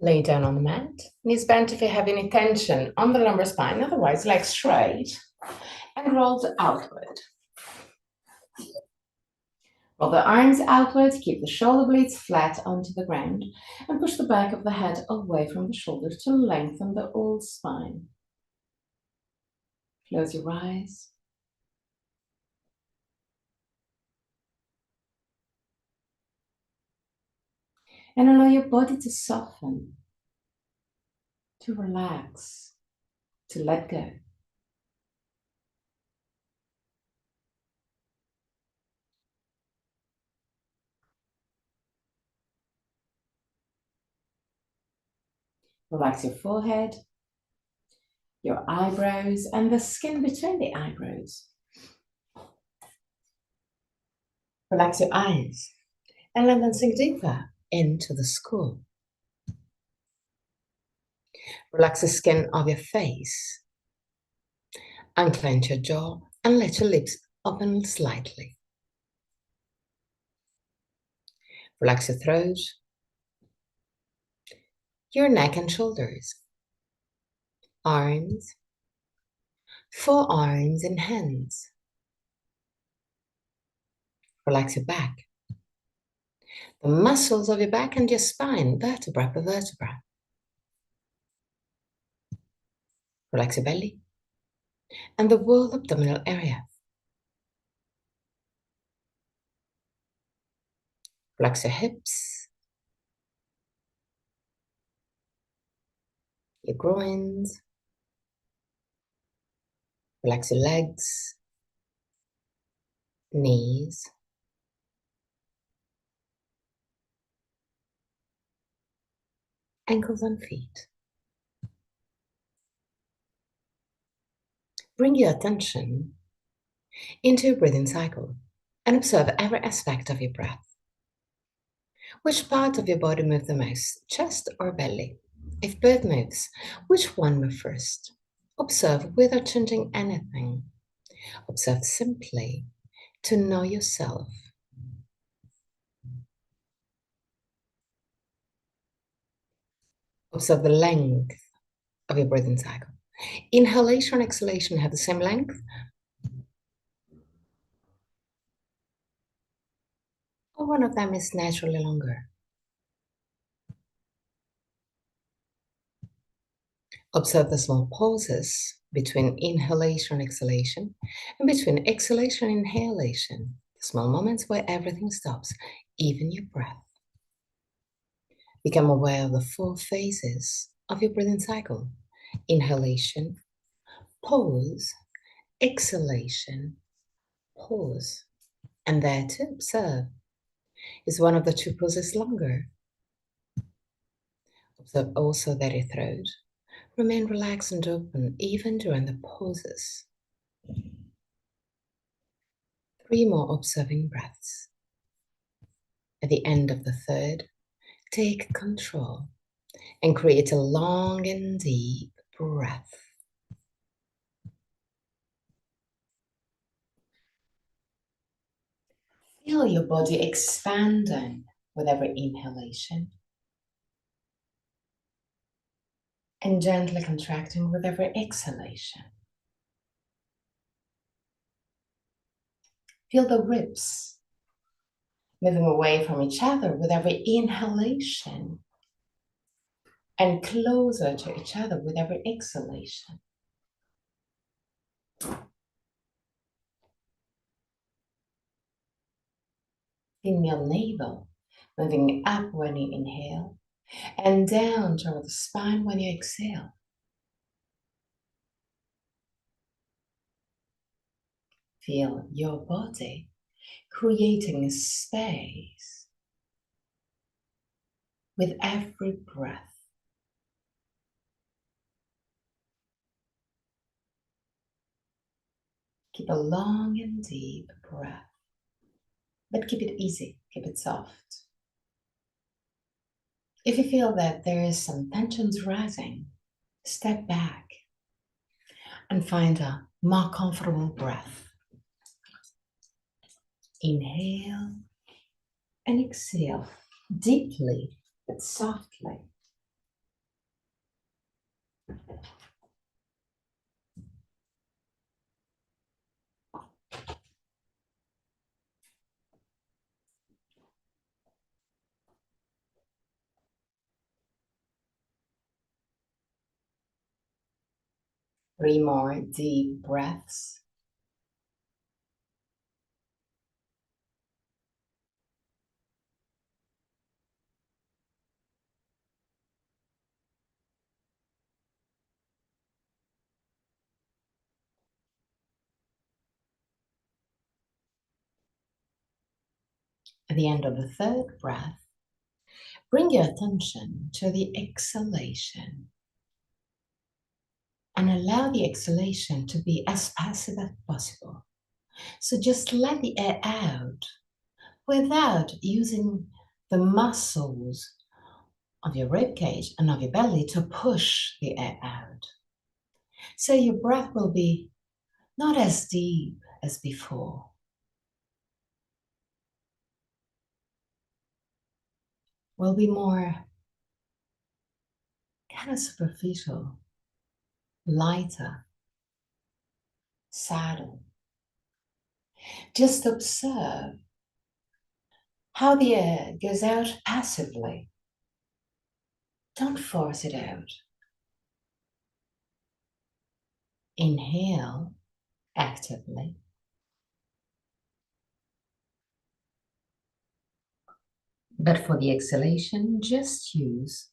Lay down on the mat, knees bent if you have any tension on the lumbar spine, otherwise legs straight and rolled outward. Roll the arms outward, keep the shoulder blades flat onto the ground, and push the back of the head away from the shoulders to lengthen the whole spine. Close your eyes. And allow your body to soften, to relax, to let go. Relax your forehead, your eyebrows, and the skin between the eyebrows. Relax your eyes and let them sink deeper into the skull. Relax the skin of your face. Unclench your jaw and let your lips open slightly. Relax your throat, your neck and shoulders, arms, forearms and hands. Relax your back, the muscles of your back and your spine, vertebra per vertebra. Relax your belly and the whole abdominal area. Relax your hips, your groins. Relax your legs, knees, ankles and feet. Bring your attention into your breathing cycle and observe every aspect of your breath. Which part of your body moves the most, chest or belly? If both moves, which one moves first? Observe without changing anything. Observe simply to know yourself. Observe the length of your breathing cycle. Inhalation and exhalation have the same length, or one of them is naturally longer. Observe the small pauses between inhalation and exhalation, and between exhalation and inhalation, the small moments where everything stops, even your breath. Become aware of the 4 phases of your breathing cycle: inhalation, pause, exhalation, pause. And there to observe, is one of the 2 pauses longer? Observe also that your throat remain relaxed and open even during the pauses. 3 more observing breaths. At the end of the 3rd, take control and create a long and deep breath. Feel your body expanding with every inhalation and gently contracting with every exhalation. Feel the ribs moving away from each other with every inhalation and closer to each other with every exhalation. Feel your navel moving up when you inhale and down toward the spine when you exhale. Feel your body creating a space with every breath. Keep a long and deep breath, but keep it easy, keep it soft. If you feel that there is some tensions rising, step back and find a more comfortable breath. Inhale and exhale deeply but softly. Three more deep breaths. At the end of the third breath, bring your attention to the exhalation and allow the exhalation to be as passive as possible. So just let the air out without using the muscles of your rib cage and of your belly to push the air out. So your breath will be not as deep as before. Will be more kind of superficial, lighter, subtle. Just observe how the air goes out passively. Don't force it out. Inhale actively. But for the exhalation, just use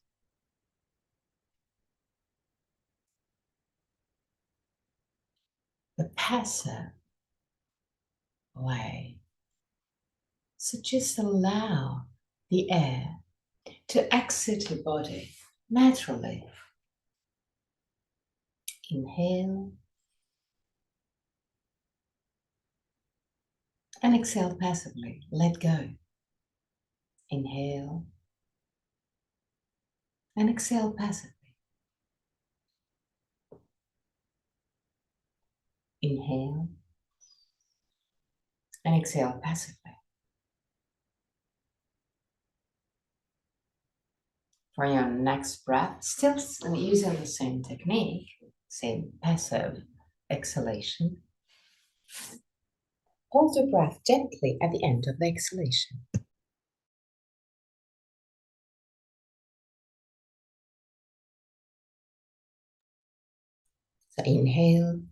the passive way. So just allow the air to exit your body naturally. Inhale and exhale passively. Let go. Inhale and exhale passively. Inhale and exhale passively. For your next breath, still using the same technique, same passive exhalation, hold your breath gently at the end of the exhalation. So inhale,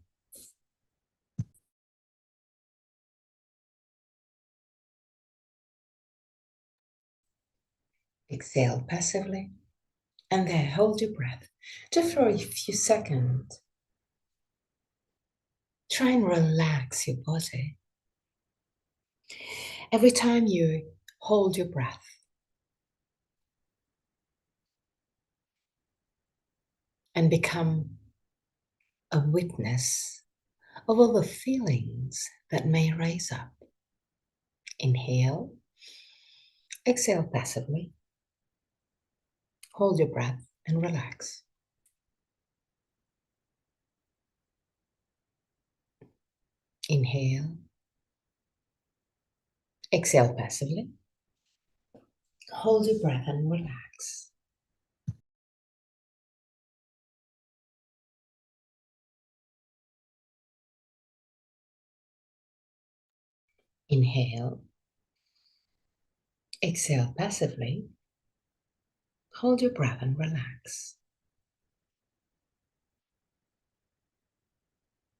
exhale passively, and then hold your breath just for a few seconds. Try and relax your body. Every time you hold your breath, and become a witness of all the feelings that may rise up. Inhale, exhale passively, hold your breath and relax. Inhale, exhale passively, hold your breath and relax. Inhale, exhale passively, hold your breath and relax.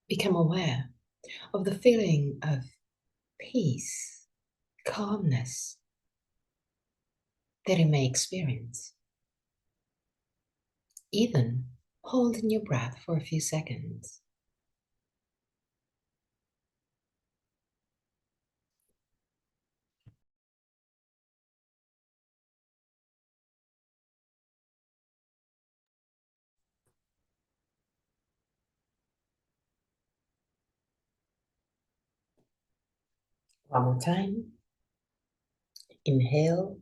Become aware of the feeling of peace, calmness that you may experience. Even holding your breath for a few seconds. One more time. Inhale,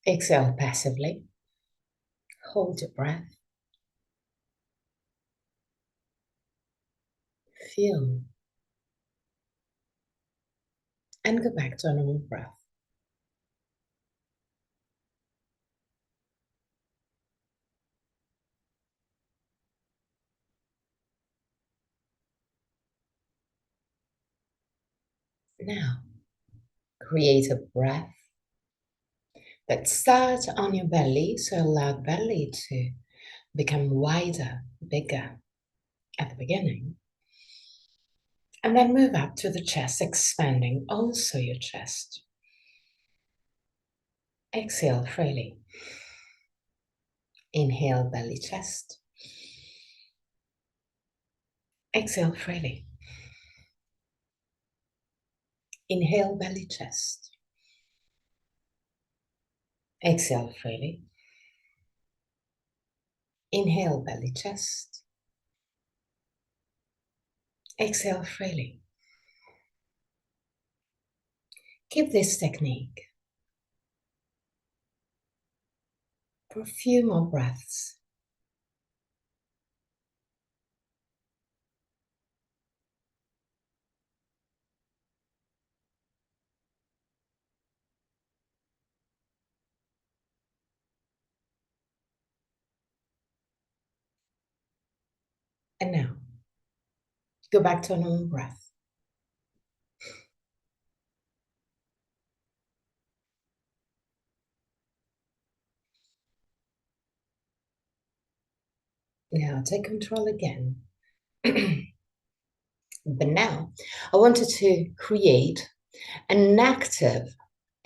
exhale passively, hold your breath, feel, and go back to a normal breath. Now, create a breath that starts on your belly, so allow the belly to become wider, bigger at the beginning. And then move up to the chest, expanding also your chest. Exhale freely. Inhale, belly, chest. Exhale freely. Inhale, belly, chest. Exhale freely. Inhale, belly, chest. Exhale freely. Keep this technique for a few more breaths. And now, go back to a normal breath. Now, take control again. But now, I wanted to create an active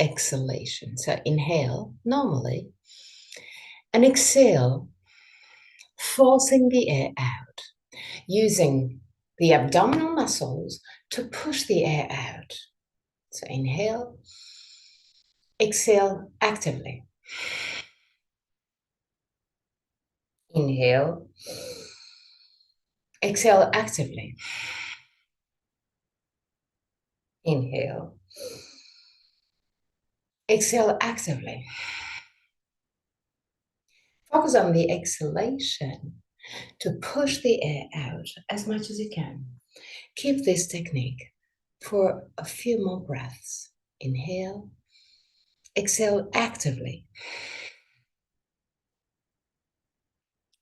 exhalation. So inhale normally and exhale, forcing the air out, using the abdominal muscles to push the air out. So inhale, exhale actively. Inhale, exhale actively. Inhale, exhale actively. Focus on the exhalation to push the air out as much as you can. Keep this technique for a few more breaths. Inhale, exhale actively.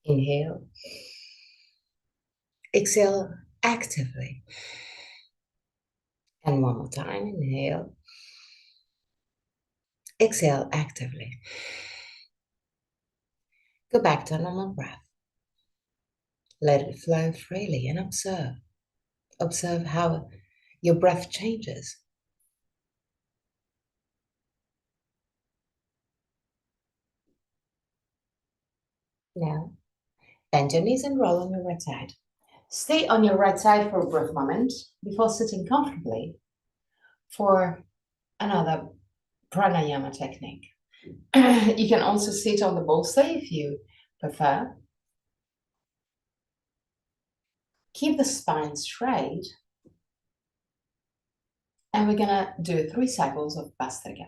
Inhale, exhale actively. And one more time. Inhale, exhale actively. Go back to a normal breath. Let it flow freely and observe. Observe how your breath changes. Now, bend your knees and roll on your right side. Stay on your right side for a brief moment before sitting comfortably for another pranayama technique. You can also sit on the bolster if you prefer. Keep the spine straight. And we're gonna do 3 cycles of Bastrika.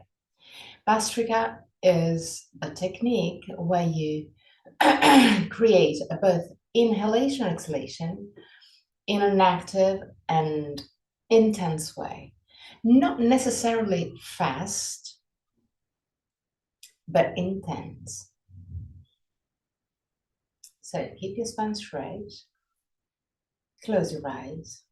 Bastrika is a technique where you create both inhalation and exhalation in an active and intense way. Not necessarily fast, but intense. So keep your spine straight, close your eyes.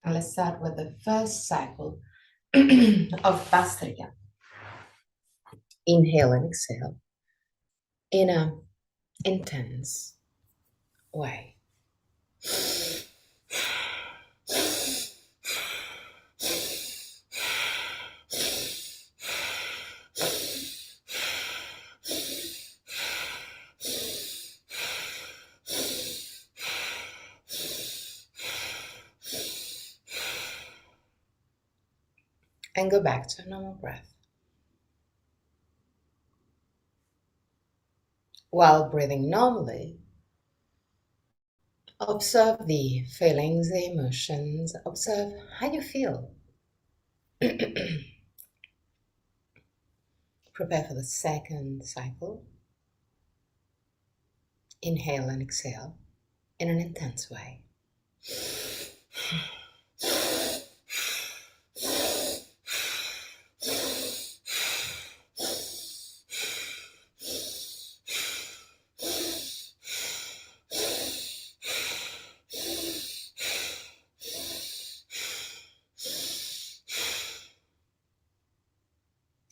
And let's start with the first cycle of Bastrika. Inhale and exhale in an intense way. And go back to a normal breath. While breathing normally, observe the feelings, the emotions, observe how you feel. Prepare for the second cycle. Inhale and exhale in an intense way.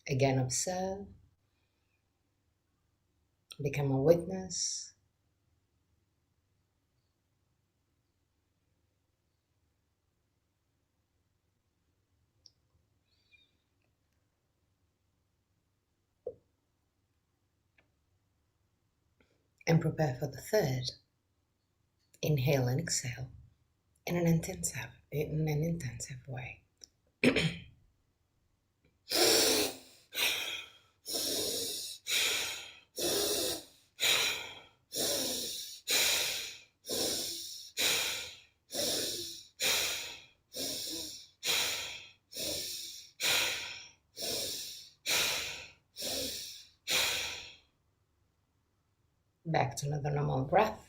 Again, observe, become a witness. And prepare for the third. Inhale and exhale in an intensive way. Back to another normal breath.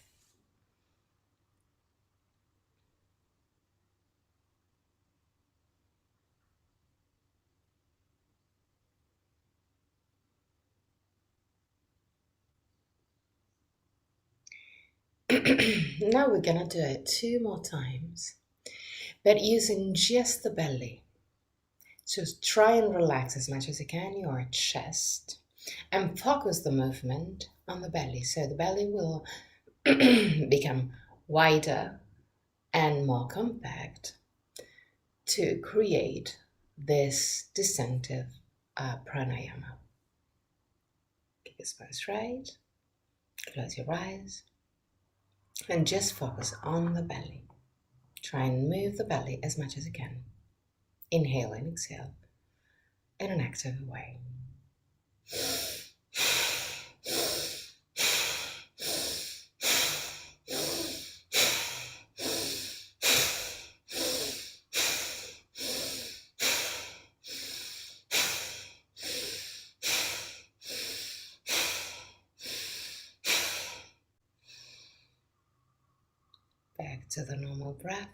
Now we're gonna do it 2 more times, but using just the belly. So try and relax as much as you can your chest and focus the movement on the belly. So the belly will become wider and more compact to create this descending pranayama. Keep your spine straight, close your eyes, and just focus on the belly. Try and move the belly as much as you can. Inhale and exhale in an active way. Back to the normal breath.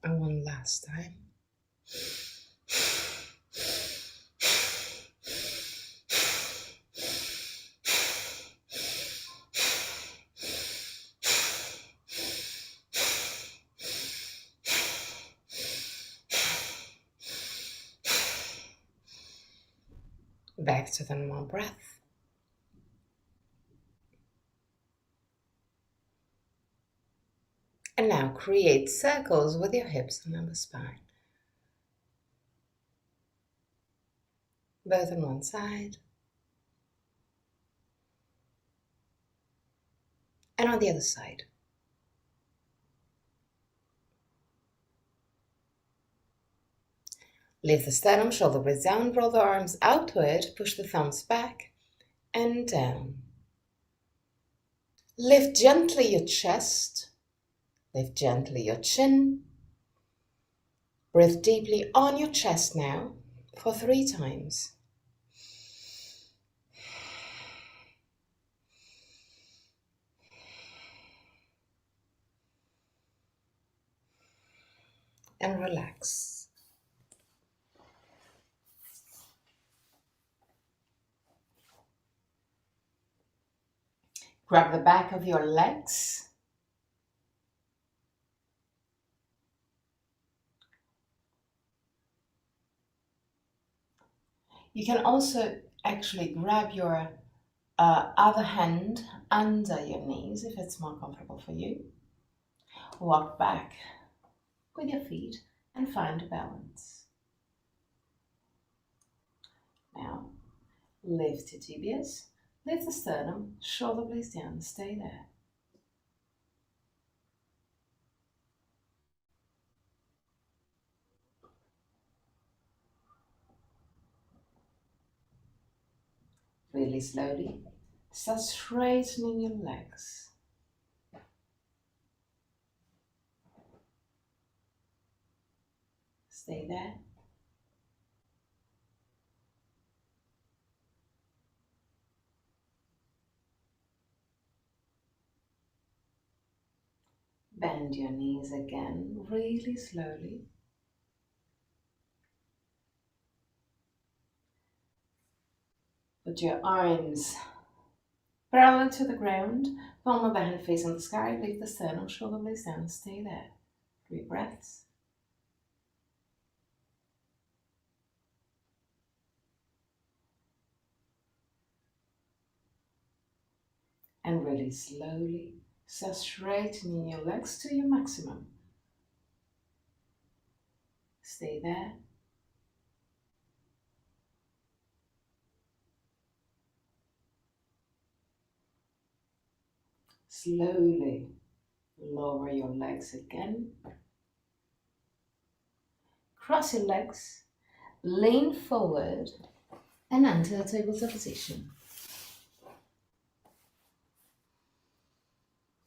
And one last time. Back to the normal breath. And now create circles with your hips and the spine. Both on one side and on the other side. Lift the sternum, shoulder blades down, roll the arms outward, push the thumbs back and down. Lift gently your chest, lift gently your chin. Breathe deeply on your chest now for 3 times. And relax. Grab the back of your legs. You can also actually grab your other hand under your knees if it's more comfortable for you. Walk back with your feet and find balance. Now, lift your tibias, lift the sternum, shoulder blades down, stay there. Really slowly, start straightening your legs. Stay there. Bend your knees again, really slowly. Put your arms parallel to the ground, palm of the hand facing the sky, lift the sternum, shoulder blades down, stay there. 3 breaths. And release slowly, so straightening your legs to your maximum. Stay there. Slowly lower your legs again. Cross your legs, lean forward, and enter tabletop position.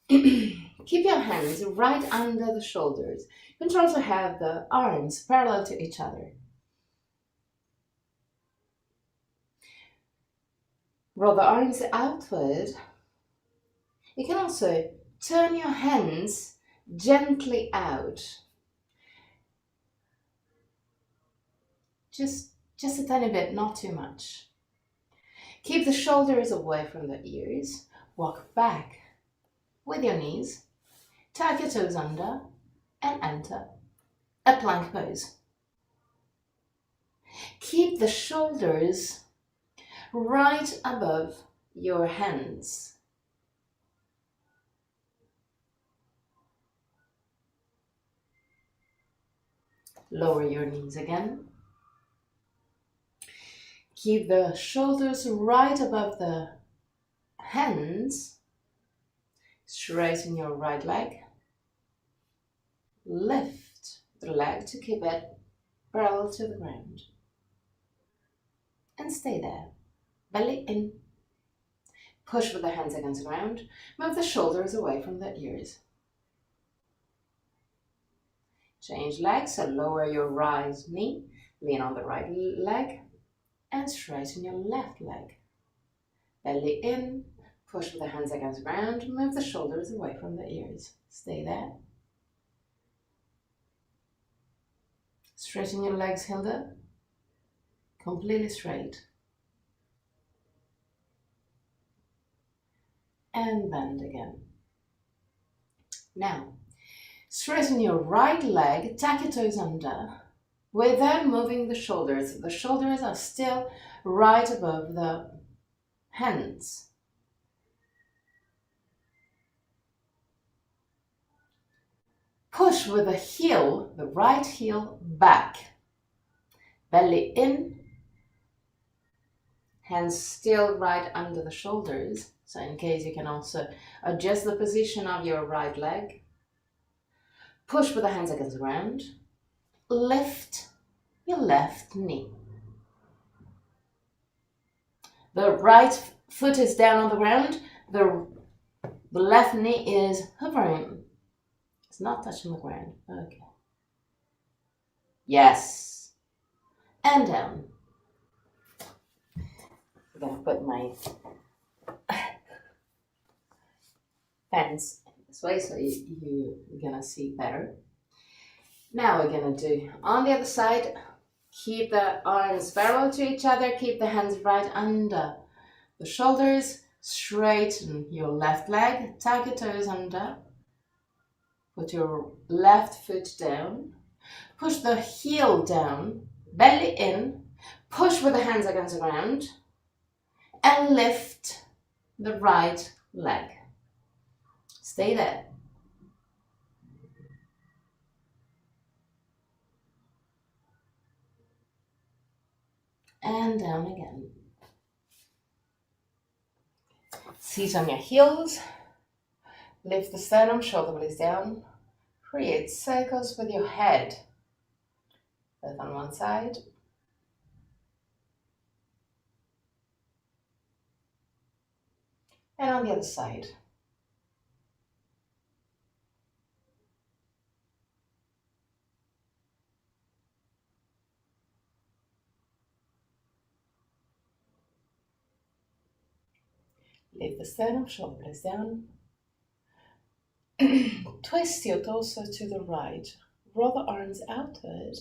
Keep your hands right under the shoulders. You can also have the arms parallel to each other. Roll the arms outward. You can also turn your hands gently out. Just a tiny bit, not too much. Keep the shoulders away from the ears. Walk back with your knees. Tuck your toes under and enter a plank pose. Keep the shoulders right above your hands. Lower your knees again. Keep the shoulders right above the hands. Straighten your right leg. Lift the leg to keep it parallel to the ground. And stay there. Belly in. Push with the hands against the ground. Move the shoulders away from the ears. Change legs, so lower your right knee. Lean on the right leg. And straighten your left leg. Belly in. Push with the hands against the ground. Move the shoulders away from the ears. Stay there. Straighten your legs, Hilda. Completely straight. And bend again. Now, straighten your right leg, tuck your toes under, without moving the shoulders. The shoulders are still right above the hands. Push with the heel, the right heel, back. Belly in. Hands still right under the shoulders. So in case you can also adjust the position of your right leg. Push with the hands against the ground. Lift your left knee. The right foot is down on the ground. The left knee is hovering. It's not touching the ground. Okay. Yes. And down. I'm going to put my pants this way so you're going to see better. Now we're going to do on the other side. Keep the arms parallel to each other. Keep the hands right under the shoulders. Straighten your left leg. Tuck your toes under. Put your left foot down. Push the heel down. Belly in. Push with the hands against the ground. And lift the right leg. Stay there. And down again. Sit on your heels. Lift the sternum, shoulder blades down. Create circles with your head. Both on one side. And on the other side. Lift the sternum, shoulder blades down. Twist your torso to the right. Roll the arms outward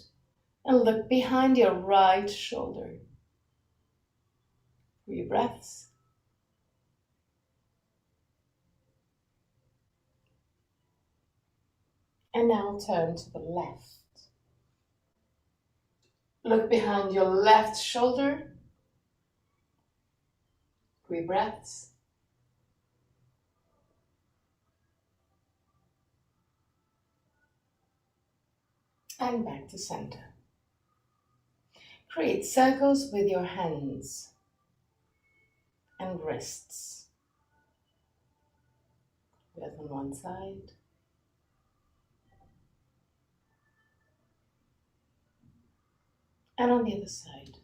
and look behind your right shoulder. 3 breaths. And now turn to the left. Look behind your left shoulder. 3 breaths. And back to center. Create circles with your hands and wrists. Breath on one side. And on the other side.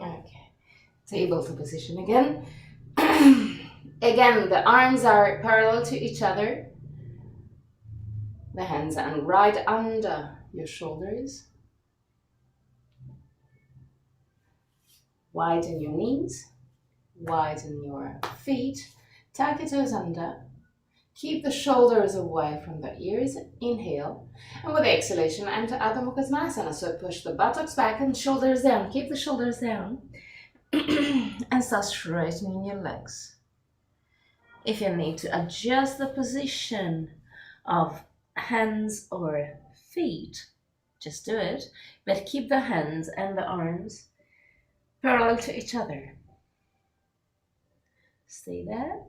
Okay, table to position again. Again, the arms are parallel to each other. The hands are right under your shoulders. Widen your knees, widen your feet, tuck your toes under. Keep the shoulders away from the ears. Inhale. And with exhalation, enter Adho Mukha Svanasana. So push the buttocks back and shoulders down. Keep the shoulders down. And start straightening your legs. If you need to adjust the position of hands or feet, just do it. But keep the hands and the arms parallel to each other. Stay there.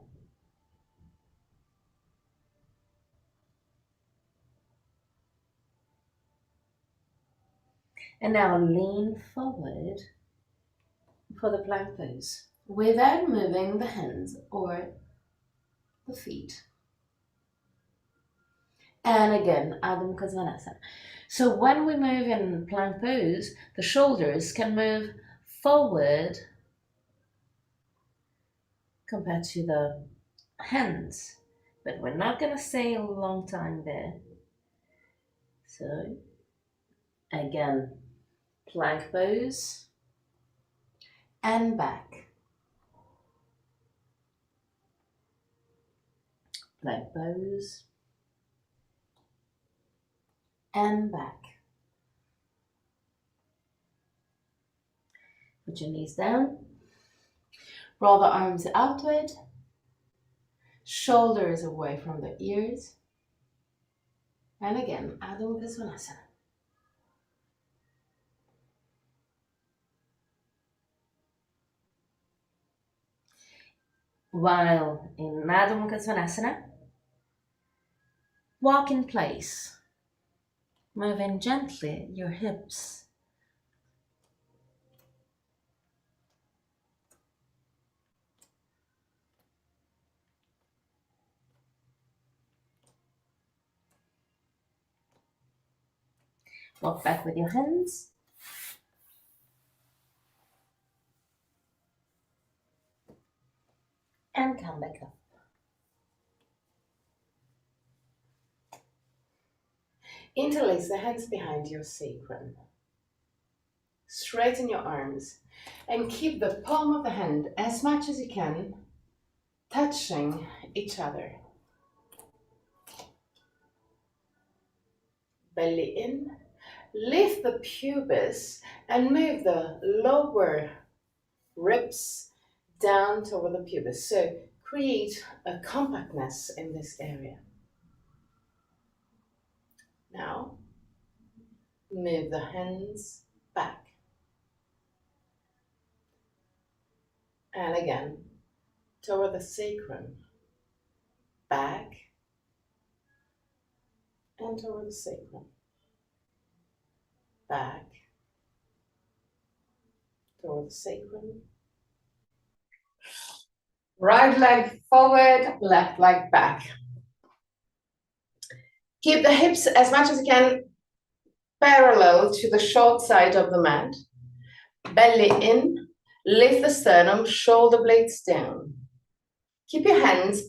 And now lean forward for the plank pose without moving the hands or the feet. And again, Adho Mukha Svanasana. So when we move in plank pose, the shoulders can move forward compared to the hands, but we're not going to stay a long time there. So again, plank pose and back. Plank pose and back. Put your knees down. Roll the arms outward. Shoulders away from the ears. And again, Adho Mukha Svanasana. While in Adho Mukha Svanasana, walk in place, moving gently your hips. Walk back with your hands. And come back up. Interlace the hands behind your sacrum. Straighten your arms and keep the palm of the hand as much as you can touching each other. Belly in. Lift the pubis and move the lower ribs down toward the pubis. So create a compactness in this area. Now, move the hands back. And again, toward the sacrum. Back. And toward the sacrum. Back. Toward the sacrum. Right leg forward, left leg back. Keep the hips as much as you can parallel to the short side of the mat. Belly in, lift the sternum, shoulder blades down. Keep your hands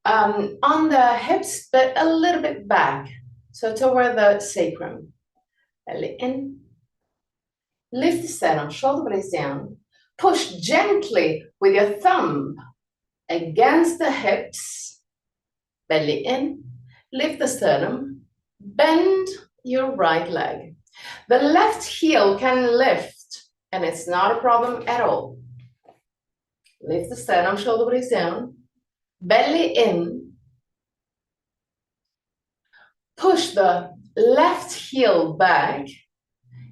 on the hips, but a little bit back, so toward the sacrum. Belly in, lift the sternum, shoulder blades down. Push gently with your thumb against the hips, belly in, lift the sternum, bend your right leg. The left heel can lift, and it's not a problem at all. Lift the sternum, shoulder blades down, belly in. Push the left heel back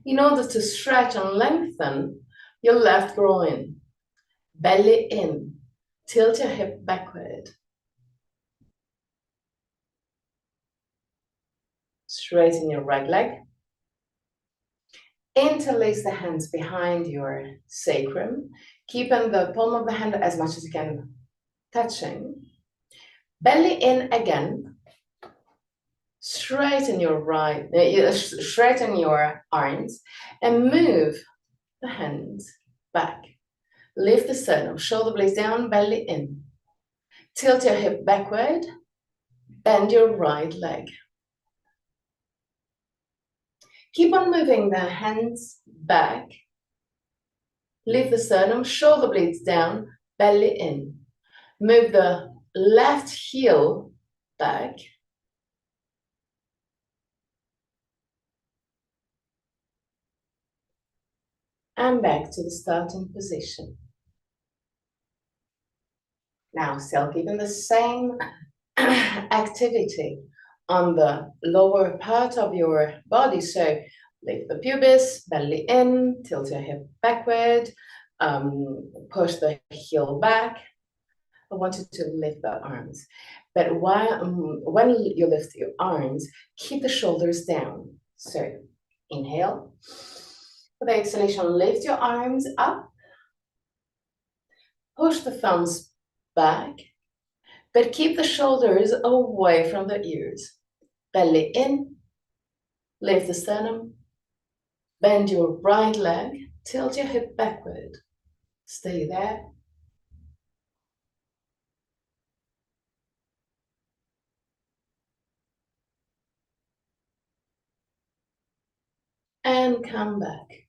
in order to stretch and lengthen your left groin. Belly in. Tilt your hip backward. Straighten your right leg. Interlace the hands behind your sacrum, keeping the palm of the hand as much as you can touching. Belly in again. Straighten your straighten your arms and move the hands back. Lift the sternum, shoulder blades down, belly in. Tilt your hip backward, bend your right leg. Keep on moving the hands back. Lift the sternum, shoulder blades down, belly in. Move the left heel back. And back to the starting position. Now, still keeping the same activity on the lower part of your body. So lift the pubis, belly in, tilt your hip backward, push the heel back. I want you to lift the arms. But when you lift your arms, keep the shoulders down. So inhale. With the exhalation, lift your arms up. Push the thumbs back, but keep the shoulders away from the ears. Belly in, lift the sternum, bend your right leg, tilt your hip backward. Stay there. And come back.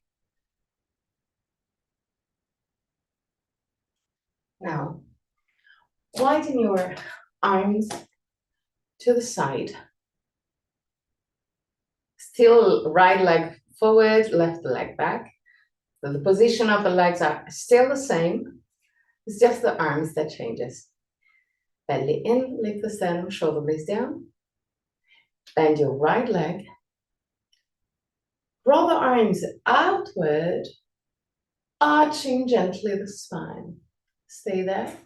Now, widen your arms to the side. Still right leg forward, left leg back. So the position of the legs are still the same. It's just the arms that changes. Belly in, lift the sternum, shoulder blades down. Bend your right leg. Roll the arms outward, arching gently the spine. Stay there.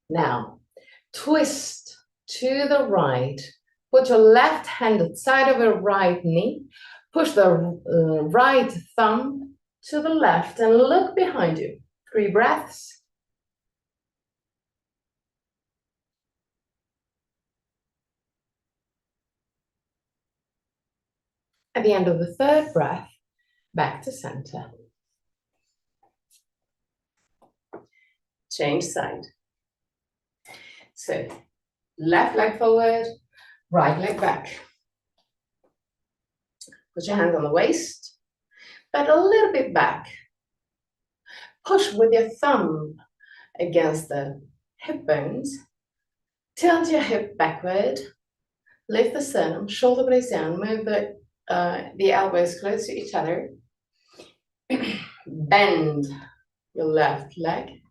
Now, twist to the right. Put your left hand at the side of your right knee. Push the right thumb to the left and look behind you. 3 breaths. At the end of the 3rd breath, back to center. Change side. So, left leg forward, right leg back. Put your hands on the waist, but a little bit back. Push with your thumb against the hip bones. Tilt your hip backward. Lift the sternum, shoulder blades down. Move the elbows close to each other. Bend your left leg,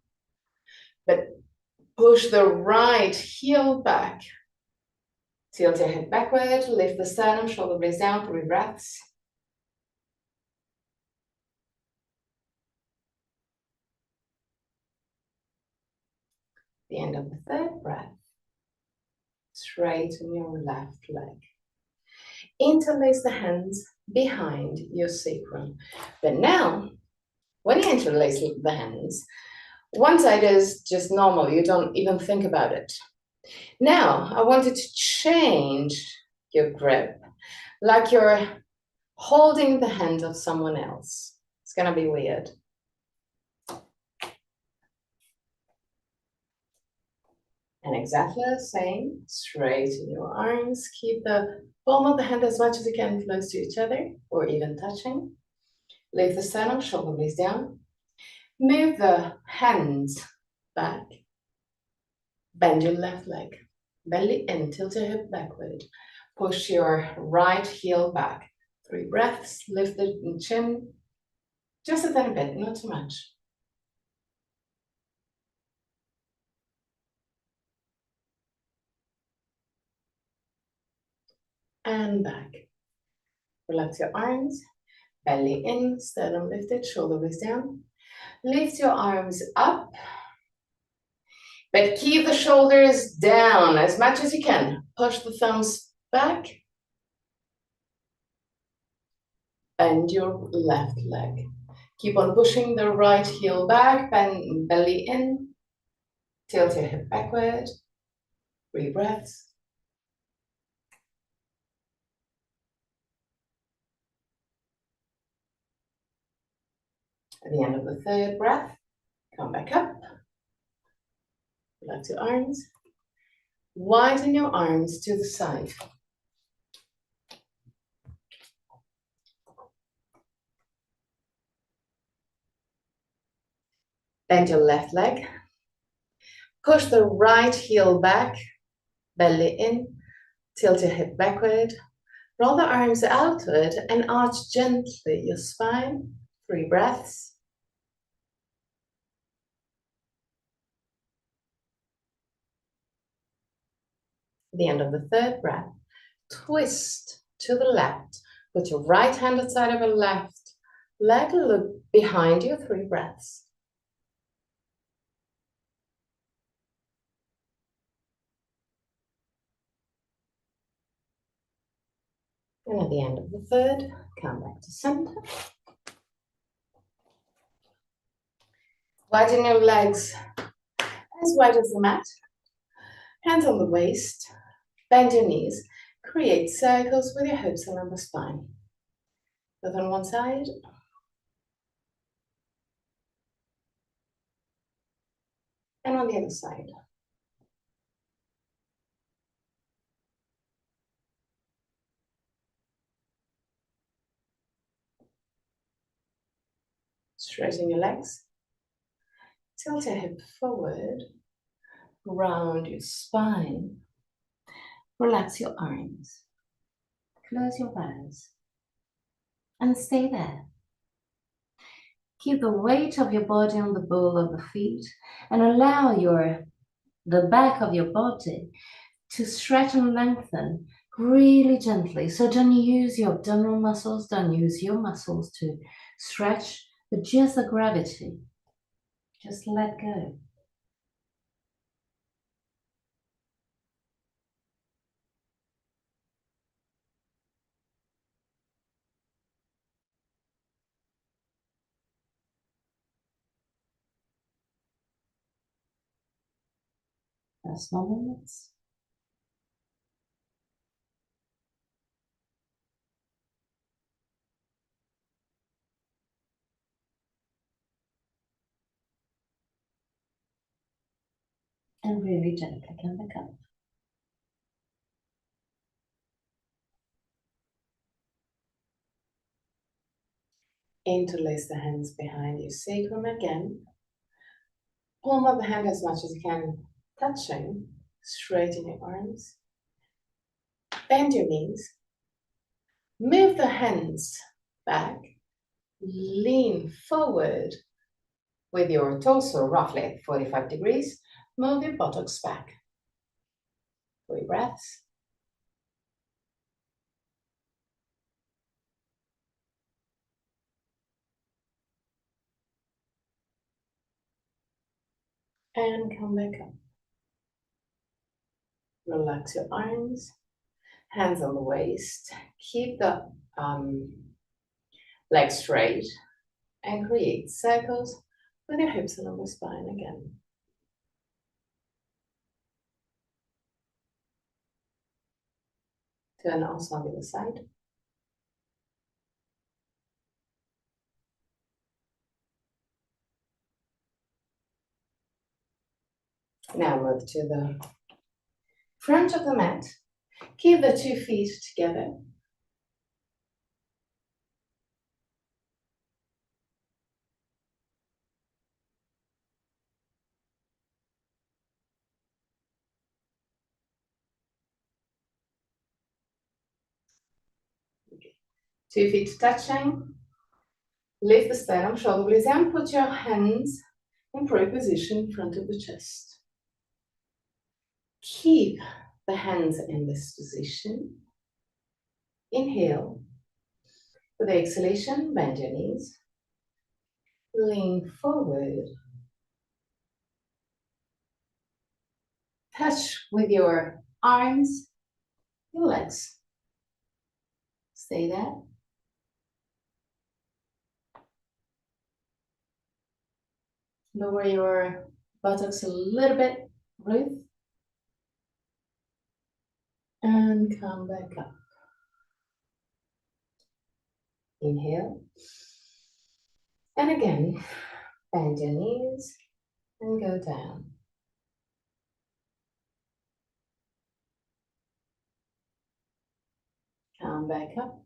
but push the right heel back. Tilt your head backward, lift the sternum, shoulder blades down, 3 breaths. The end of the 3rd breath. Straighten your left leg. Interlace the hands behind your sacrum. But now, when you interlace the hands, one side is just normal. You don't even think about it. Now, I want you to change your grip, like you're holding the hand of someone else. It's gonna be weird. And exactly the same, straighten your arms, keep the palm of the hand as much as you can close to each other or even touching. Lift the sternum, shoulder blades down. Move the hands back. Bend your left leg. Belly in, tilt your hip backward. Push your right heel back. 3 breaths, lift the chin. Just a tiny bit, not too much. And back. Relax your arms. Belly in, sternum lifted, shoulder blades down. Lift your arms up, but keep the shoulders down as much as you can. Push the thumbs back. Bend your left leg. Keep on pushing the right heel back, bend belly in. Tilt your hip backward. 3 breaths. At the end of the 3rd breath, come back up. Relax your arms. Widen your arms to the side. Bend your left leg. Push the right heel back, belly in. Tilt your hip backward. Roll the arms outward and arch gently your spine. 3 breaths. At the end of the 3rd breath, twist to the left. Put your right hand outside of your left leg, look behind you, 3 breaths. And at the end of the 3rd, come back to center. Widen your legs as wide as the mat. Hands on the waist. Bend your knees. Create circles with your hips along the spine. Both on one side. And on the other side. Straighten your legs. Tilt your hip forward. Round your spine. Relax your arms. Close your eyes. And stay there. Keep the weight of your body on the ball of the feet and allow the back of your body to stretch and lengthen really gently. So don't use your abdominal muscles, don't use your muscles to stretch, but just the gravity. Just let go. Small moments. And really gently come back up. Interlace the hands behind your sacrum again. Palm of the hand as much as you can, touching. Straighten your arms. Bend your knees. Move the hands back. Lean forward with your torso roughly at 45 degrees. Move your buttocks back. 3 breaths. And come back up. Relax your arms. Hands on the waist. Keep the legs straight and create circles with your hips along the spine again. Turn also on the other side. Now move to the front of the mat. Keep the 2 feet together. Okay. 2 feet touching. Lift the sternum, shoulder blades, and put your hands in prayer position in front of the chest. Keep the hands in this position. Inhale. With the exhalation, bend your knees. Lean forward. Touch with your arms, your legs. Stay there. Lower your buttocks a little bit. Breathe. And come back up. Inhale. And again, bend your knees and go down. Come back up.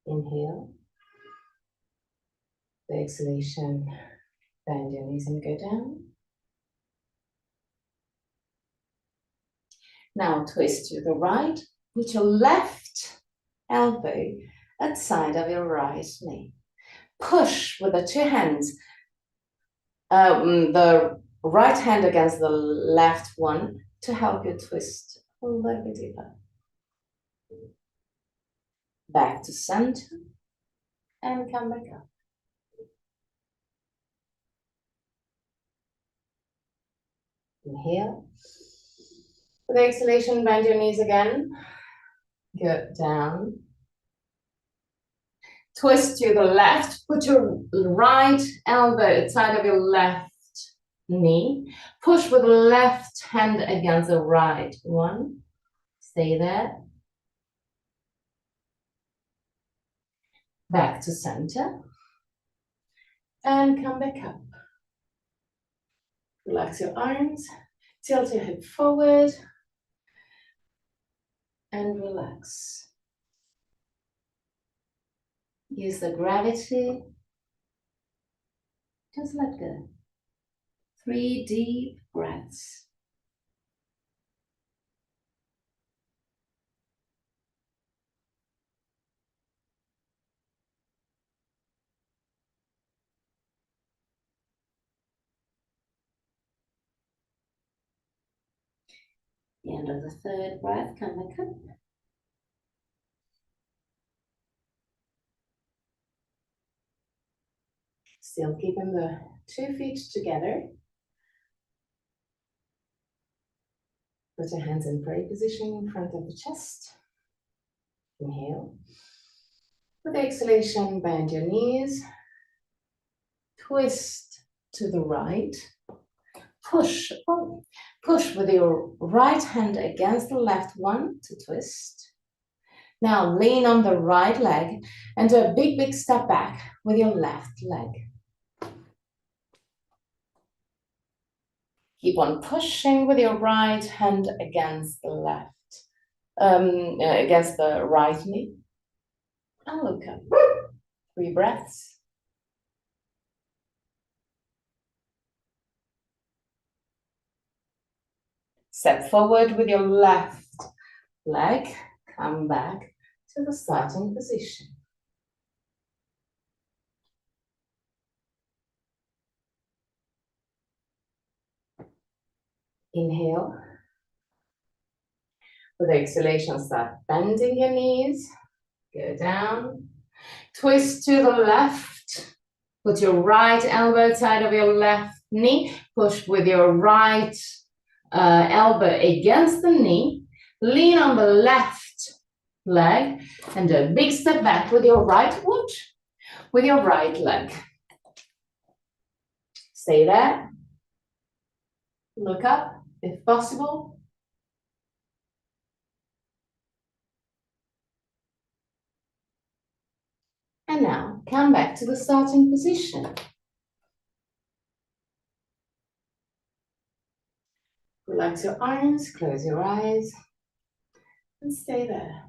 Inhale. The exhalation, bend your knees and go down. Now twist to the right. Put your left elbow at the side of your right knee. Push with the 2 hands. The right hand against the left one to help you twist a little bit deeper. Back to center and come back up. Inhale. With the exhalation, bend your knees again. Go down. Twist to the left. Put your right elbow at the side of your left knee. Push with the left hand against the right one. Stay there. Back to center. And come back up. Relax your arms. Tilt your hip forward. And relax. Use the gravity. Just let go. 3 deep breaths. The end of the 3rd breath, come back up. Still keeping the 2 feet together. Put your hands in prayer position in front of the chest. Inhale. With the exhalation, bend your knees. Twist to the right. Push. Push with your right hand against the left one to twist. Now lean on the right leg and do a big, big step back with your left leg. Keep on pushing with your right hand against the left, against the right knee. And look up. 3 breaths. Step forward with your left leg. Come back to the starting position. Inhale. With exhalation, start bending your knees. Go down. Twist to the left. Put your right elbow side of your left knee. Push with your right elbow against the knee. Lean on the left leg and do a big step back with your right foot, with your right leg. Stay there. Look up if possible. And now come back to the starting position. Relax your arms, close your eyes, and stay there.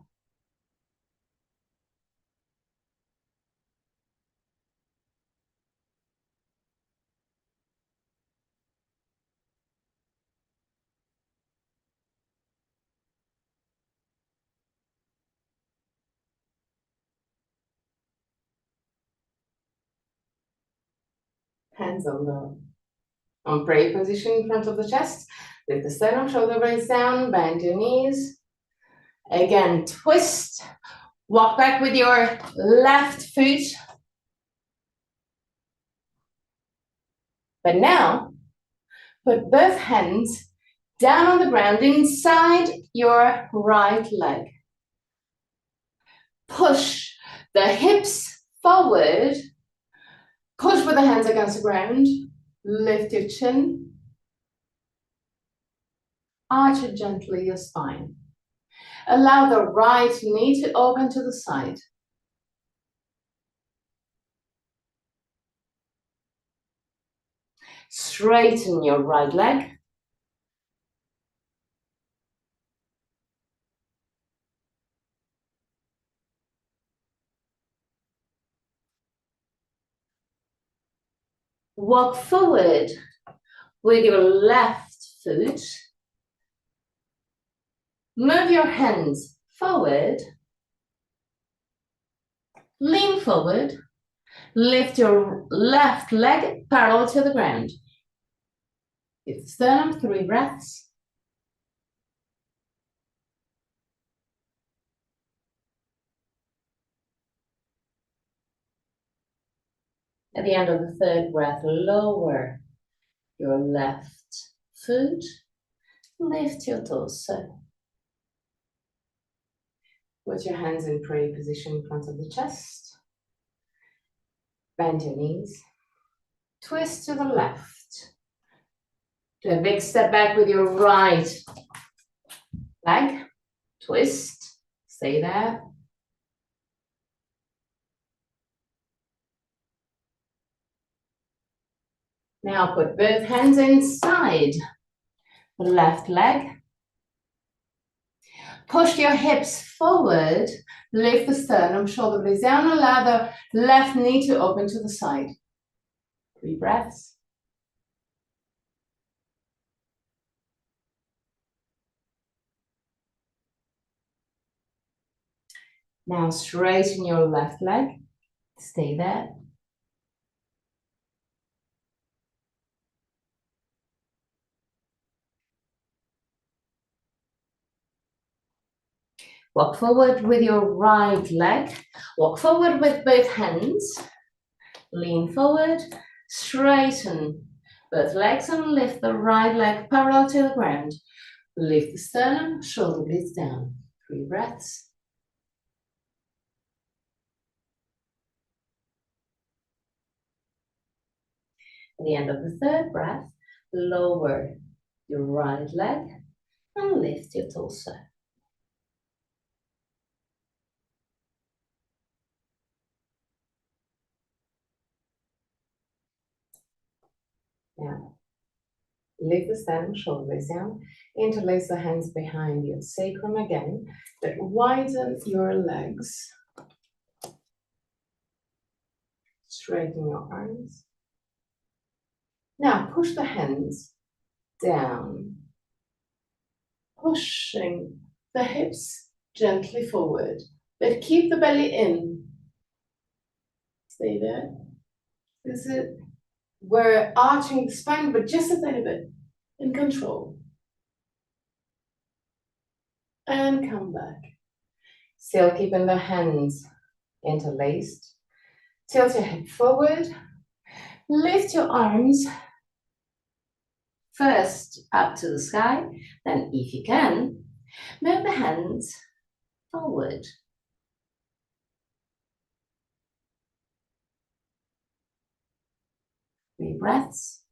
Hands on prayer position in front of the chest. Lift the sternum, shoulder blades down, bend your knees. Again, twist. Walk back with your left foot. But now, put both hands down on the ground inside your right leg. Push the hips forward. Push with the hands against the ground. Lift your chin. Arch gently your spine. Allow the right knee to open to the side. Straighten your right leg. Walk forward with your left foot. Move your hands forward. Lean forward. Lift your left leg parallel to the ground. Give the sternum 3 breaths. At the end of the 3rd breath, lower your left foot. Lift your torso. Put your hands in prayer position in front of the chest. Bend your knees. Twist to the left. Do a big step back with your right leg. Twist. Stay there. Now put both hands inside the left leg. Push your hips forward. Lift the sternum, shoulder blades down. Allow the left knee to open to the side. 3 breaths. Now straighten your left leg. Stay there. Walk forward with your right leg. Walk forward with both hands. Lean forward. Straighten both legs and lift the right leg parallel to the ground. Lift the sternum, shoulder blades down. 3 breaths. At the end of the 3rd breath, lower your right leg and lift your torso. Now, lift the sternum, shoulder blades down. Interlace the hands behind your sacrum again, but widen your legs. Straighten your arms. Now push the hands down, pushing the hips gently forward, but keep the belly in. Stay there. This is we're arching the spine, but just a little bit, in control. And come back. Still keeping the hands interlaced. Tilt your head forward. Lift your arms first up to the sky, then if you can, move the hands forward. Three breaths.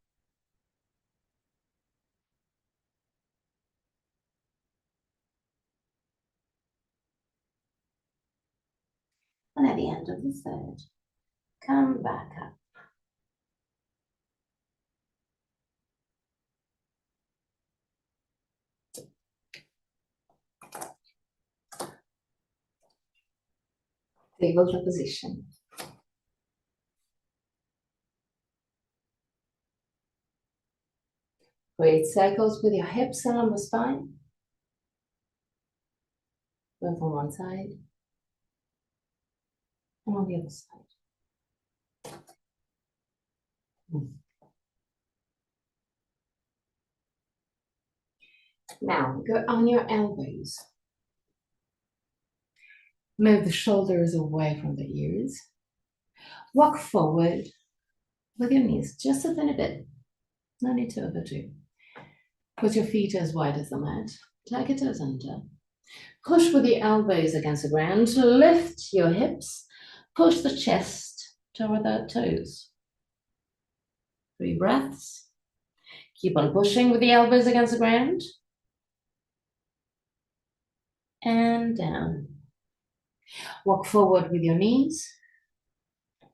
And at the end of the 3rd, come back up. Tabletop position. Create circles with your hips and lumbar spine. Both on one side and on the other side. Now, go on your elbows. Move the shoulders away from the ears. Walk forward with your knees just a tiny bit. No need to overdo. Put your feet as wide as the mat. Tuck your toes under. Push with your elbows against the ground. Lift your hips. Push the chest toward the toes. 3 breaths. Keep on pushing with the elbows against the ground. And down. Walk forward with your knees.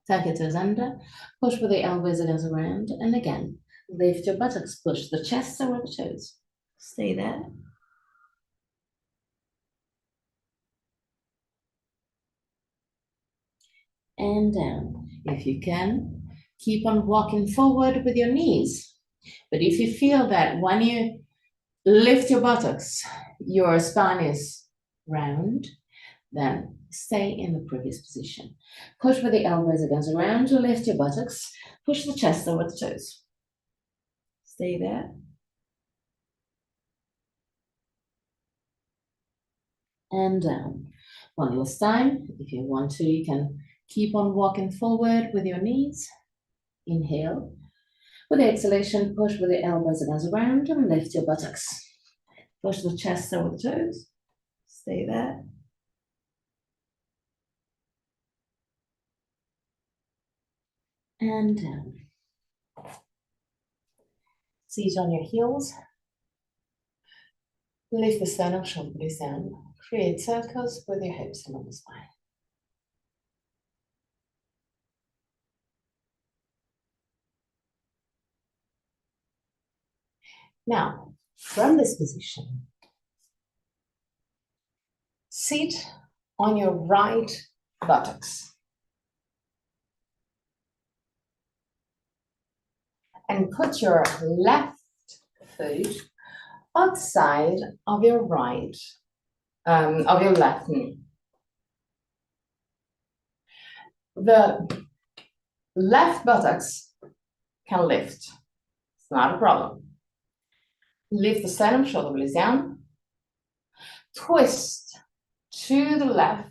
Tuck your toes under. Push with the elbows against the ground. And again, lift your buttocks. Push the chest toward the toes. Stay there. And down. If you can, keep on walking forward with your knees. But if you feel that when you lift your buttocks, your spine is round, then stay in the previous position. Push with the elbows against the ground to lift your buttocks. Push the chest over the toes. Stay there. And down. One last time. If you want to, you can keep on walking forward with your knees. Inhale. With the exhalation, push with the elbows against the ground and lift your buttocks. Push the chest over the toes. Stay there. And down. Seat on your heels. Lift the sternum, shoulder blades down. Create circles with your hips and on the spine. Now, from this position, sit on your right buttocks. And put your left foot outside of your left knee. The left buttocks can lift. It's not a problem. Lift the sternum, shoulder blades down. Twist to the left.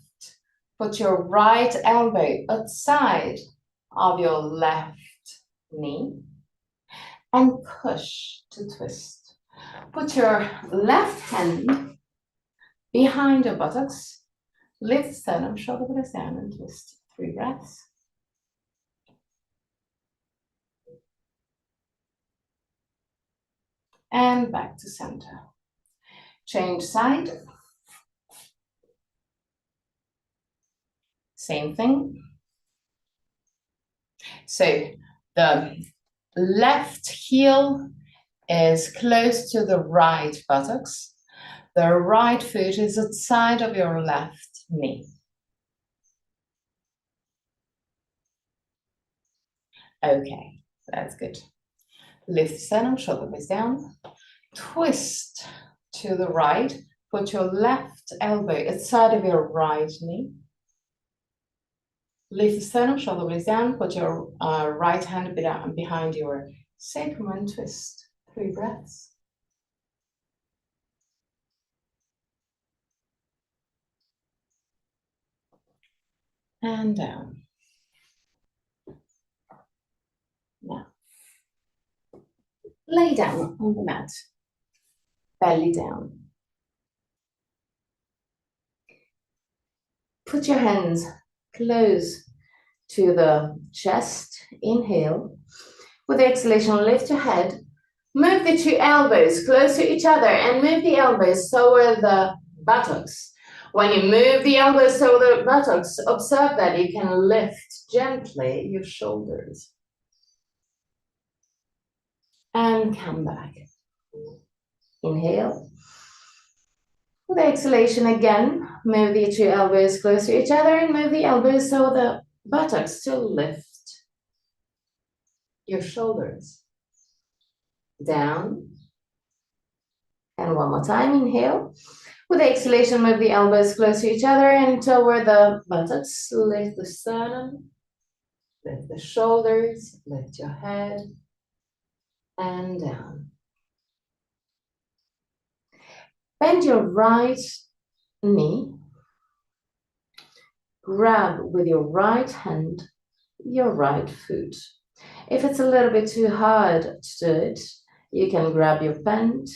Put your right elbow outside of your left knee. And push to twist. Put your left hand behind your buttocks. Lift sternum, shoulder blades down and twist. 3 breaths. And back to center. Change side. Same thing. So the left heel is close to the right buttocks. The right foot is outside of your left knee. Okay, that's good. Lift the sternum, shoulder blades down. Twist to the right. Put your left elbow outside of your right knee. Lift the sternum, shoulder blades down. Put your right hand behind your sacrum and twist. 3 breaths. And down. Now, lay down on the mat. Belly down. Put your hands close to the chest. Inhale. With the exhalation, lift your head. Move the 2 elbows close to each other and move the elbows toward the buttocks. When you move the elbows toward the buttocks, observe that you can lift gently your shoulders. And come back. Inhale. With the exhalation again, move the two elbows close to each other and move the elbows so the buttocks still lift your shoulders down. And one more time, inhale. With the exhalation, move the elbows close to each other and toward the buttocks. Lift the sternum, lift the shoulders, lift your head, and down. Bend your right knee. Grab with your right hand your right foot. If it's a little bit too hard to do it, you can grab your bend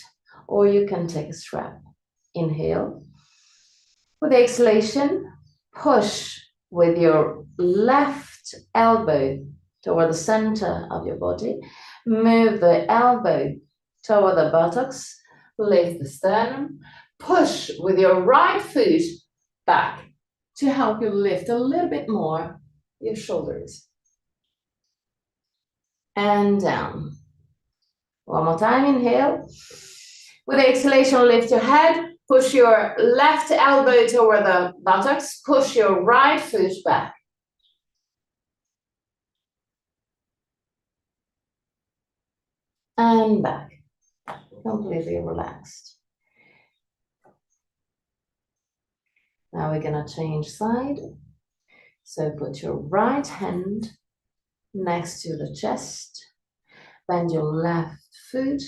or you can take a strap. Inhale. With the exhalation, push with your left elbow toward the center of your body. Move the elbow toward the buttocks. Lift the sternum. Push with your right foot back to help you lift a little bit more your shoulders. And down. One more time, inhale. With the exhalation, lift your head. Push your left elbow toward the buttocks. Push your right foot back. And back. Completely relaxed. Now we're gonna change side. So put your right hand next to the chest. Bend your left foot.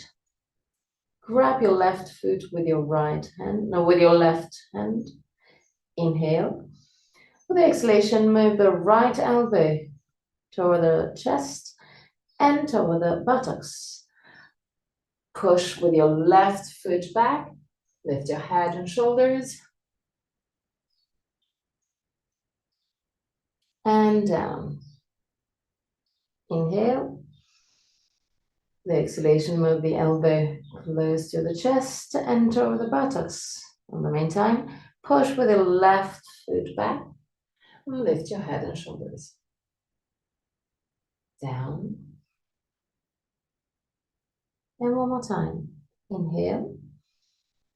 Grab your left foot with your right hand, no, with your left hand. Inhale. With the exhalation, move the right elbow toward the chest and toward the buttocks. Push with your left foot back. Lift your head and shoulders. And down. Inhale. The exhalation, move the elbow close to the chest and toward the buttocks. In the meantime, push with the left foot back. And lift your head and shoulders. Down. And one more time. Inhale.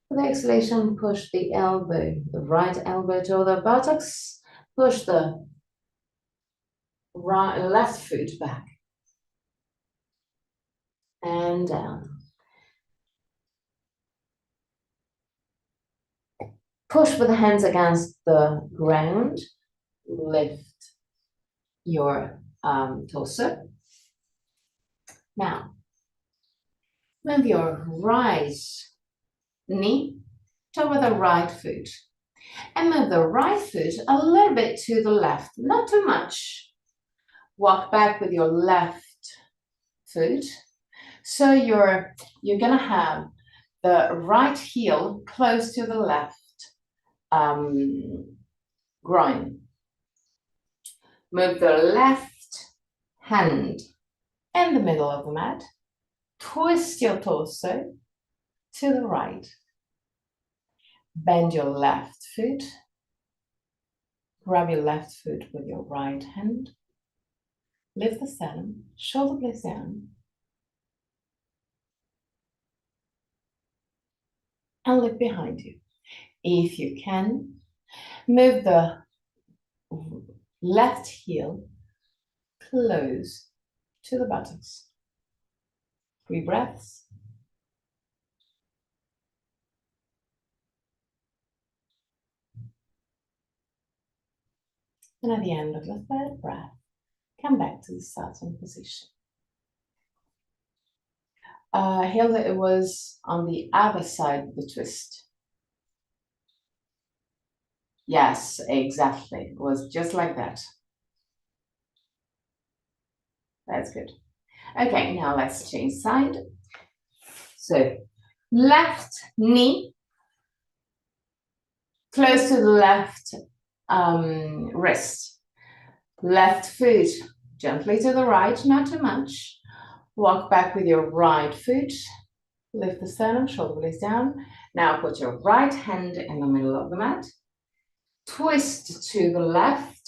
With the exhalation, push the elbow, the right elbow toward the buttocks. Push the left foot back. And down. Push with the hands against the ground. Lift your torso. Now, move your right knee toward the right foot. And move the right foot a little bit to the left, not too much. Walk back with your left foot. So you're gonna have the right heel close to the left groin. Move the left hand in the middle of the mat. Twist your torso to the right. Bend your left foot. Grab your left foot with your right hand. Lift the sternum, shoulder blades down. And look behind you. If you can, move the left heel close to the buttocks. 3 breaths. And at the end of the 3rd breath, come back to the starting position. Hilda, it was on the other side of the twist. Yes, exactly. It was just like that. That's good. Okay, now let's change side. So, left knee close to the left wrist. Left foot gently to the right, not too much. Walk back with your right foot. Lift the sternum, shoulder blades down. Now put your right hand in the middle of the mat. Twist to the left.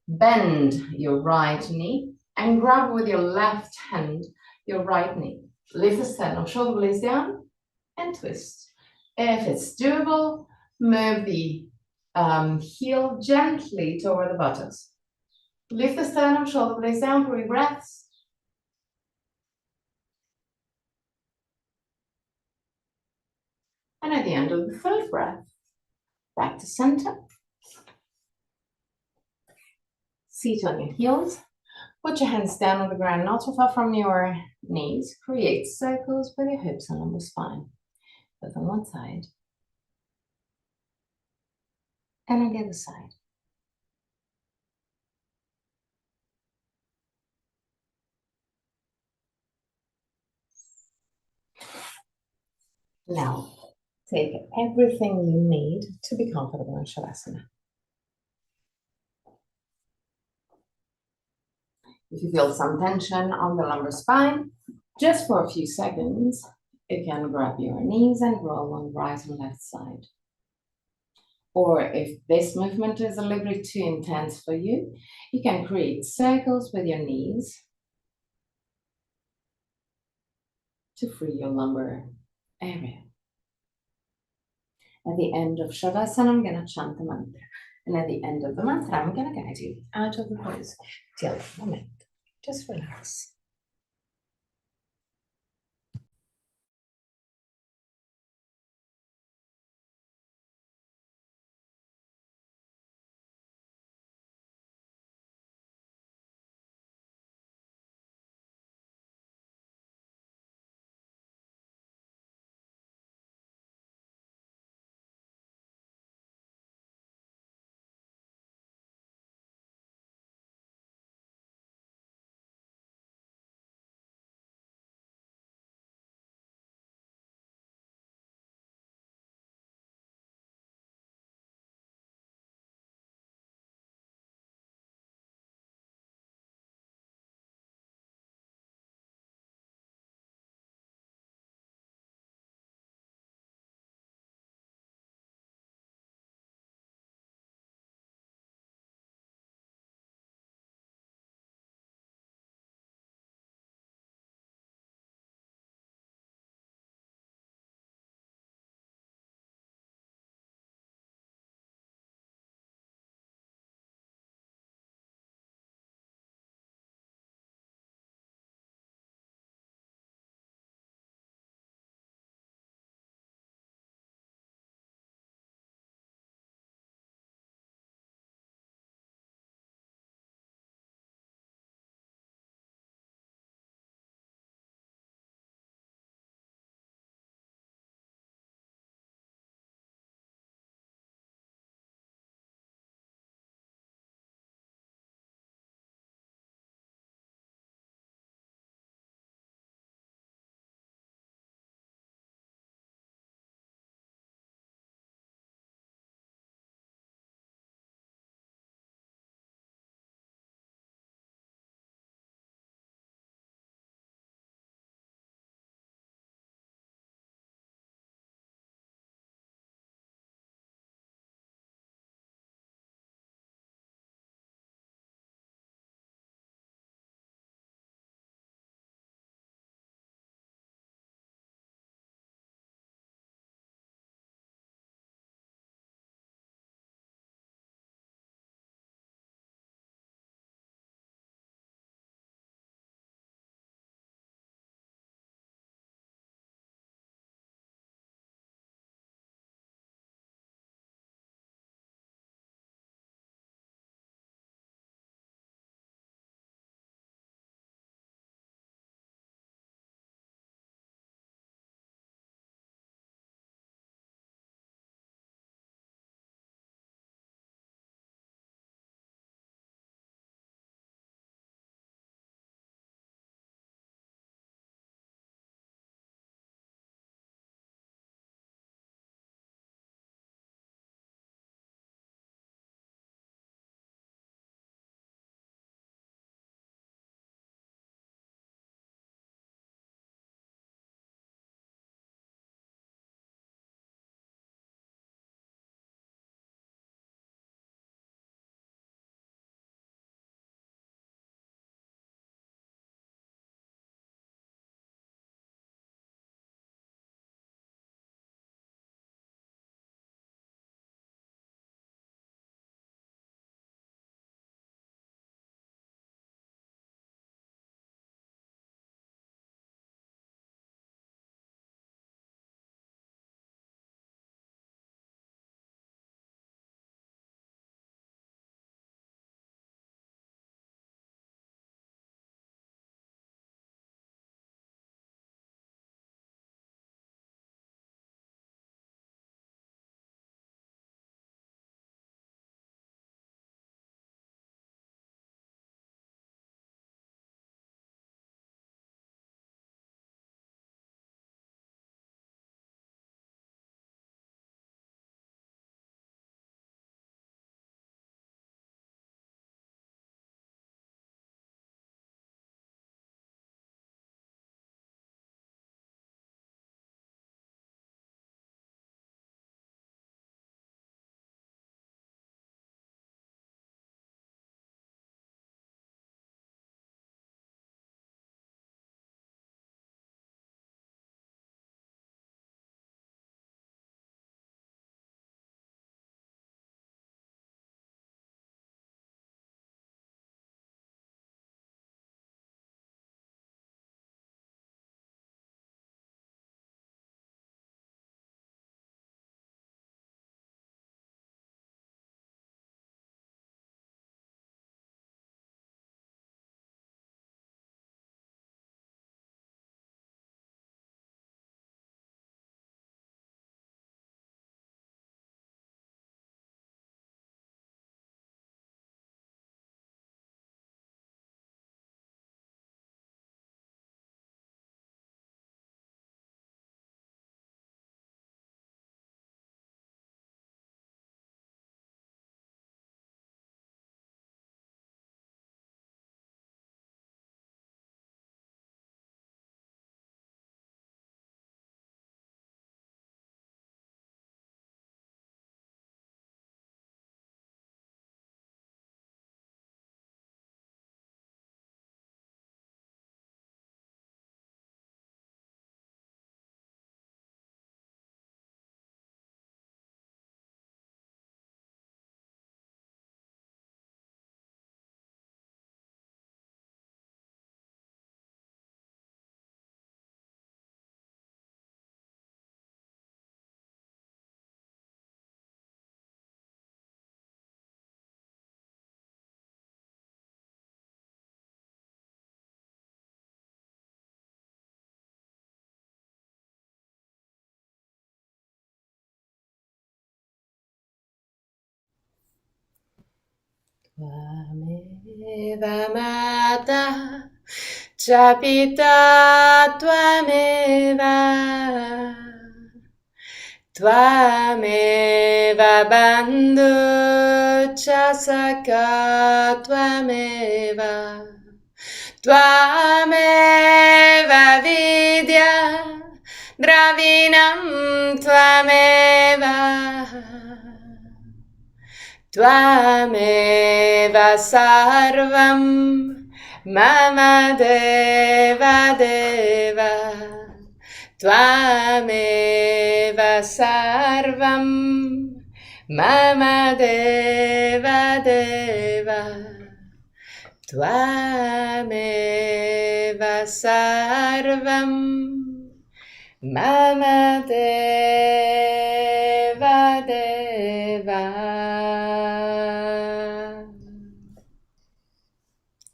Bend your right knee and grab with your left hand your right knee. Lift the sternum, shoulder blades down and twist. If it's doable, Move the heel gently toward the buttocks. Lift the sternum, shoulder blades down, 3 breaths. And at the end of the third breath, back to center. Seat on your heels. Put your hands down on the ground, not too far from your knees. Create circles with your hips and lumbar spine. Both on one side and on the other side. Now, take everything you need to be comfortable in Shavasana. If you feel some tension on the lumbar spine, just for a few seconds, you can grab your knees and roll on the right and left side. Or if this movement is a little bit too intense for you, you can create circles with your knees to free your lumbar area. At the end of Shavasana, I'm going to chant the mantra. And at the end of the mantra, I'm going to guide you out of the pose till the moment. Just relax. Tvameva mata cha pita tvameva tvameva bandhu cha saka tvameva tvameva vidya dravinam tvameva Tvameva sarvam mama deva deva Tvameva sarvam mama deva deva Tvameva sarvam mama deva deva.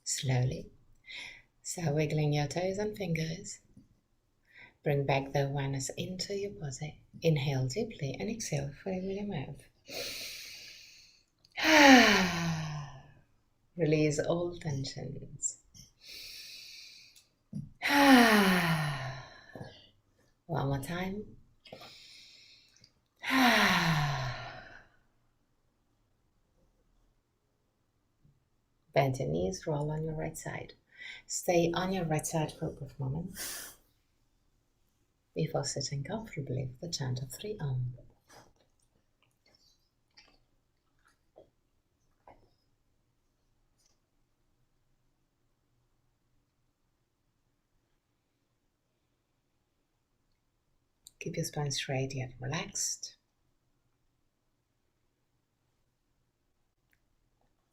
Slowly, so wiggling your toes and fingers, bring back the awareness into your body. Inhale deeply and exhale fully with your mouth. Release all tensions. One more time. Bend your knees, roll on your right side. Stay on your right side for a brief moment before sitting comfortably with the chant of 3 Om. Keep your spine straight yet relaxed.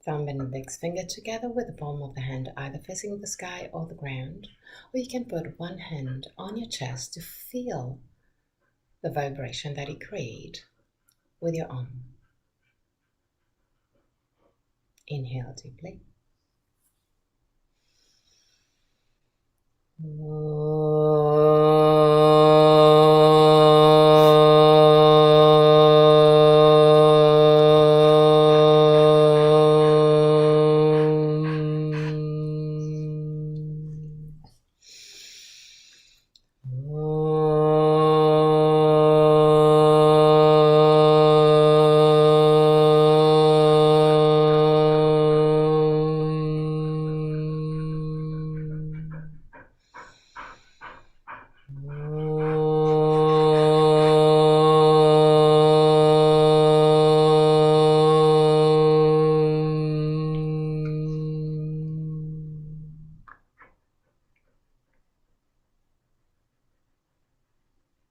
Thumb and index finger together with the palm of the hand either facing the sky or the ground, or you can put one hand on your chest to feel the vibration that you create with your arm. Inhale deeply.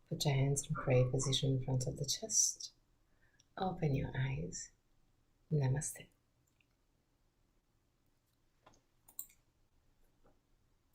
Put your hands in prayer position in front of the chest. Open your eyes. Namaste.